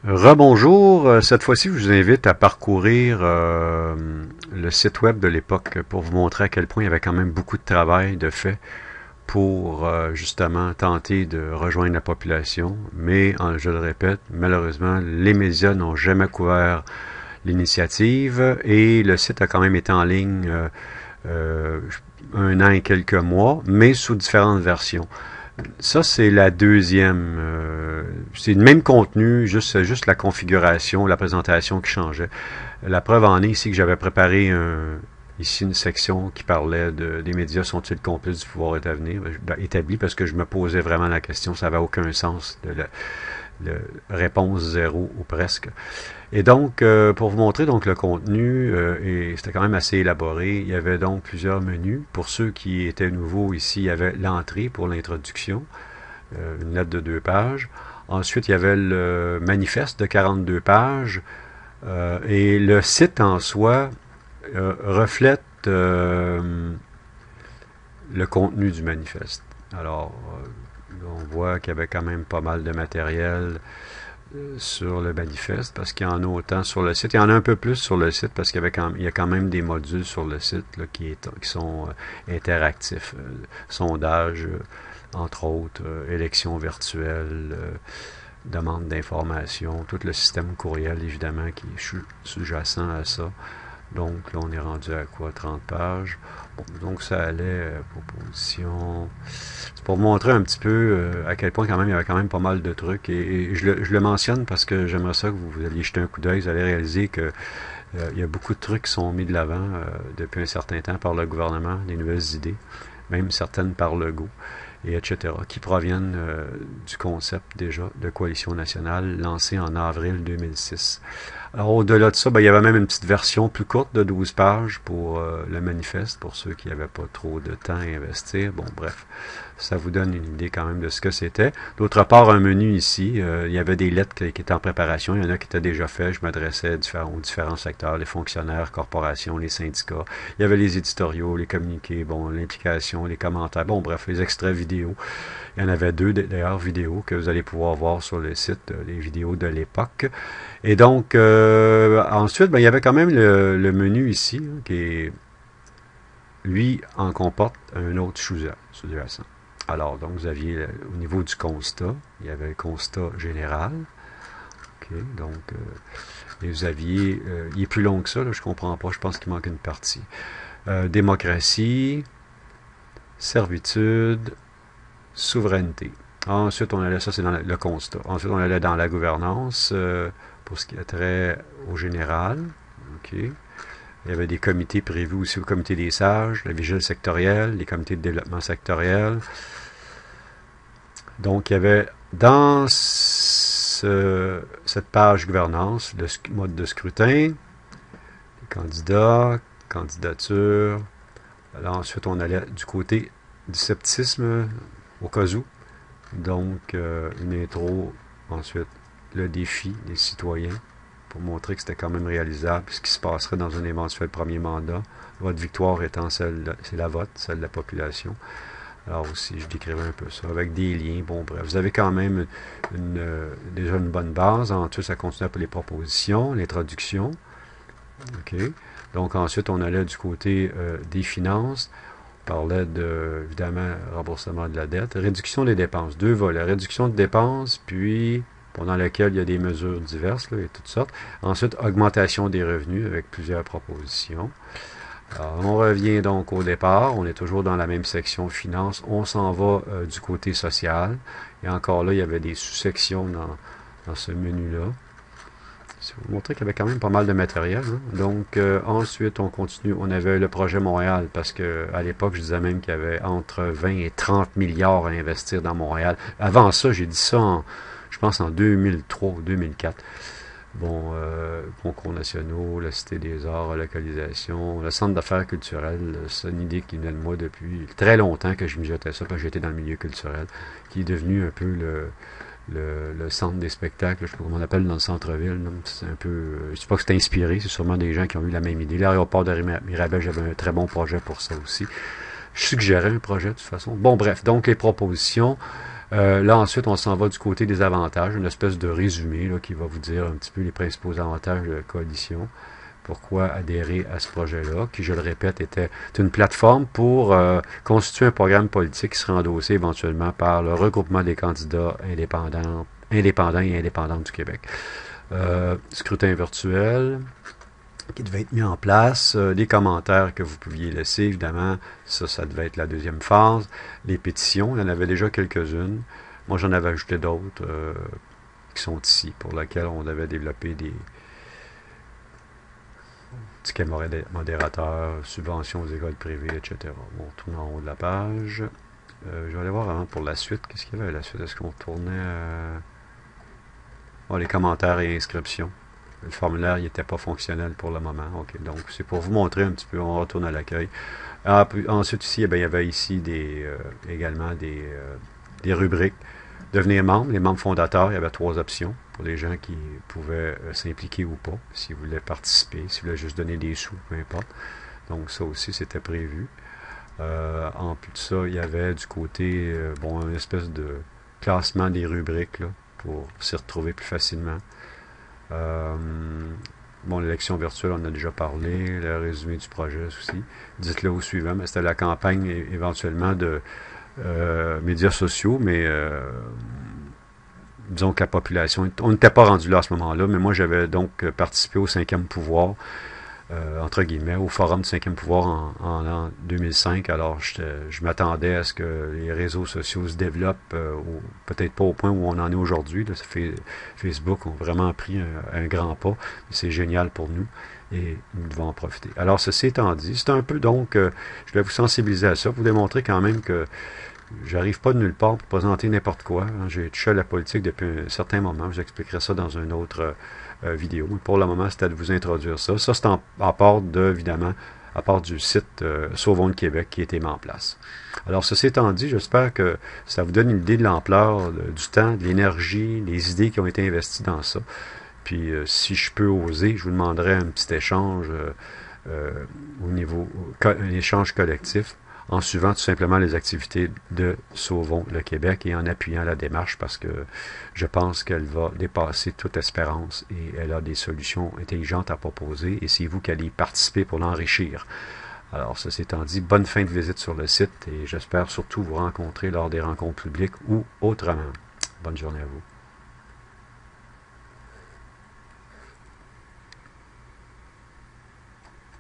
Rebonjour, cette fois-ci, je vous invite à parcourir le site web de l'époque pour vous montrer à quel point il y avait quand même beaucoup de travail de fait pour justement tenter de rejoindre la population. Mais, je le répète, malheureusement, les médias n'ont jamais couvert l'initiative et le site a quand même été en ligne un an et quelques mois, mais sous différentes versions. Ça, c'est la deuxième. C'est le même contenu, juste la configuration, la présentation qui changeait. La preuve en est ici que j'avais préparé ici une section qui parlait des médias sont-ils complices du pouvoir établi, parce que je me posais vraiment la question, ça n'avait aucun sens de réponse zéro ou presque. Et donc, pour vous montrer donc le contenu, et c'était quand même assez élaboré, il y avait donc plusieurs menus. Pour ceux qui étaient nouveaux ici, il y avait l'entrée pour l'introduction, une lettre de 2 pages. Ensuite, il y avait le manifeste de 42 pages. Et le site en soi reflète le contenu du manifeste. Alors, on voit qu'il y avait quand même pas mal de matériel sur le manifeste, parce qu'il y en a autant sur le site. Il y en a un peu plus sur le site, parce qu'il y a quand même des modules sur le site là, qui sont interactifs. Sondages, entre autres, élections virtuelles, demande d'informations, tout le système courriel, évidemment, qui est sous-jacent à ça. Donc, là, on est rendu à quoi? 30 pages. Bon, donc, ça allait, proposition. C'est pour montrer un petit peu à quel point, quand même, il y avait quand même pas mal de trucs. Et je le mentionne parce que j'aimerais ça que vous alliez jeter un coup d'œil. Vous allez réaliser que il y a beaucoup de trucs qui sont mis de l'avant depuis un certain temps par le gouvernement, des nouvelles idées, même certaines par Legault, et etc., qui proviennent du concept déjà de coalition nationale lancé en avril 2006. Alors, au-delà de ça, il y avait même une petite version plus courte de 12 pages pour le manifeste, pour ceux qui n'avaient pas trop de temps à investir. Bon, bref, ça vous donne une idée quand même de ce que c'était. D'autre part, un menu ici, il y avait des lettres qui étaient en préparation. Il y en a qui étaient déjà faites. Je m'adressais aux différents secteurs, les fonctionnaires, corporations, les syndicats. Il y avait les éditoriaux, les communiqués, bon, l'implication, les commentaires. Bon, bref, les extraits vidéo. Il y en avait 2, d'ailleurs, vidéos que vous allez pouvoir voir sur le site, les vidéos de l'époque. Et donc, ensuite, il y avait quand même le menu ici, hein, qui est, lui, en comporte un autre sous-jacent. Alors, donc, vous aviez, au niveau du constat, il y avait le constat général. OK, donc, et vous aviez, il est plus long que ça, là, je comprends pas, je pense qu'il manque une partie. Démocratie, servitude, souveraineté. Ensuite, on allait, ça c'est dans le constat. Ensuite, on allait dans la gouvernance, pour ce qui a trait au général. OK. Il y avait des comités prévus aussi au comité des sages, la vigile sectorielle, les comités de développement sectoriel. Donc, il y avait dans cette page gouvernance le mode de scrutin, les candidats, candidature. Alors, ensuite, on allait du côté du scepticisme, au cas où. Donc, une intro, ensuite, le défi des citoyens, pour montrer que c'était quand même réalisable, ce qui se passerait dans un éventuel premier mandat. Votre victoire étant celle, c'est la vote, celle de la population. Alors aussi, je décrivais un peu ça, avec des liens. Bon, bref, vous avez quand même déjà une bonne base. Ensuite, ça continue pour les propositions, l'introduction. OK. Donc, ensuite, on allait du côté des finances. On parlait de, évidemment, remboursement de la dette. Réduction des dépenses. 2 volets. Réduction de dépenses, puis pendant lequel il y a des mesures diverses là, et toutes sortes. Ensuite, augmentation des revenus avec plusieurs propositions. Alors, on revient donc au départ. On est toujours dans la même section finances. On s'en va du côté social. Et encore là, il y avait des sous-sections dans ce menu-là. Ça vous montrer qu'il y avait quand même pas mal de matériel. Hein. Donc, ensuite, on continue. On avait le projet Montréal, parce que à l'époque, je disais même qu'il y avait entre 20 et 30 milliards à investir dans Montréal. Avant ça, j'ai dit ça, je pense, en 2003 ou 2004. Bon, concours nationaux, la Cité des Arts, relocalisation, le Centre d'affaires culturelles, c'est une idée qui venait de moi depuis très longtemps que je mijotais ça, parce que j'étais dans le milieu culturel, qui est devenu un peu le centre des spectacles, je sais pas comment on l'appelle dans le centre-ville. C'est un peu, je sais pas que c'est inspiré, c'est sûrement des gens qui ont eu la même idée. L'aéroport de Mirabel, j'avais un très bon projet pour ça aussi. Je suggérais un projet de toute façon. Bon, bref, donc les propositions. Là, ensuite, on s'en va du côté des avantages, une espèce de résumé là, qui va vous dire un petit peu les principaux avantages de la coalition. Pourquoi adhérer à ce projet-là, qui, je le répète, était une plateforme pour constituer un programme politique qui sera endossé éventuellement par le regroupement des candidats indépendants et indépendantes du Québec. Scrutin virtuel qui devait être mis en place, des commentaires que vous pouviez laisser, évidemment, ça devait être la deuxième phase. Les pétitions, il y en avait déjà quelques-unes. Moi, j'en avais ajouté d'autres qui sont ici, pour lesquelles on devait développer des tickets modérateurs, subventions aux écoles privées, etc. Bon, on tourne en haut de la page. Je vais aller voir avant pour la suite. Qu'est-ce qu'il y avait à la suite? Est-ce qu'on tournait les commentaires et inscriptions. Le formulaire n'était pas fonctionnel pour le moment. OK, donc c'est pour vous montrer un petit peu. On retourne à l'accueil. Ensuite, ici, il y avait ici également des rubriques. Devenir membre, les membres fondateurs, il y avait 3 options pour les gens qui pouvaient s'impliquer ou pas, s'ils voulaient participer, s'ils voulaient juste donner des sous, peu importe. Donc ça aussi, c'était prévu. En plus de ça, il y avait du côté, une espèce de classement des rubriques là, pour s'y retrouver plus facilement. L'élection virtuelle, on en a déjà parlé, le résumé du projet aussi. Dites-le au suivant, mais c'était la campagne éventuellement de médias sociaux, mais disons que la population, on n'était pas rendu là à ce moment-là, mais moi j'avais donc participé au 5e pouvoir, entre guillemets, au forum du 5e pouvoir en 2005. Alors je m'attendais à ce que les réseaux sociaux se développent, peut-être pas au point où on en est aujourd'hui. Là, Facebook ont vraiment pris un grand pas. C'est génial pour nous et nous devons en profiter. Alors ceci étant dit, c'est un peu donc, je vais vous sensibiliser à ça, vous démontrer quand même que j'arrive pas de nulle part pour présenter n'importe quoi. J'ai touché à la politique depuis un certain moment. Je vous expliquerai ça dans une autre vidéo. Mais pour le moment, c'était de vous introduire ça. Ça, c'est à part évidemment, à part du site Sauvons le Québec qui a été mis en place. Alors, ceci étant dit, j'espère que ça vous donne une idée de l'ampleur, du temps, de l'énergie, des idées qui ont été investies dans ça. Puis, si je peux oser, je vous demanderai un petit échange au niveau, un échange collectif, en suivant tout simplement les activités de Sauvons le Québec et en appuyant la démarche parce que je pense qu'elle va dépasser toute espérance et elle a des solutions intelligentes à proposer et c'est vous qui allez y participer pour l'enrichir. Alors, ceci étant dit, bonne fin de visite sur le site et j'espère surtout vous rencontrer lors des rencontres publiques ou autrement. Bonne journée à vous.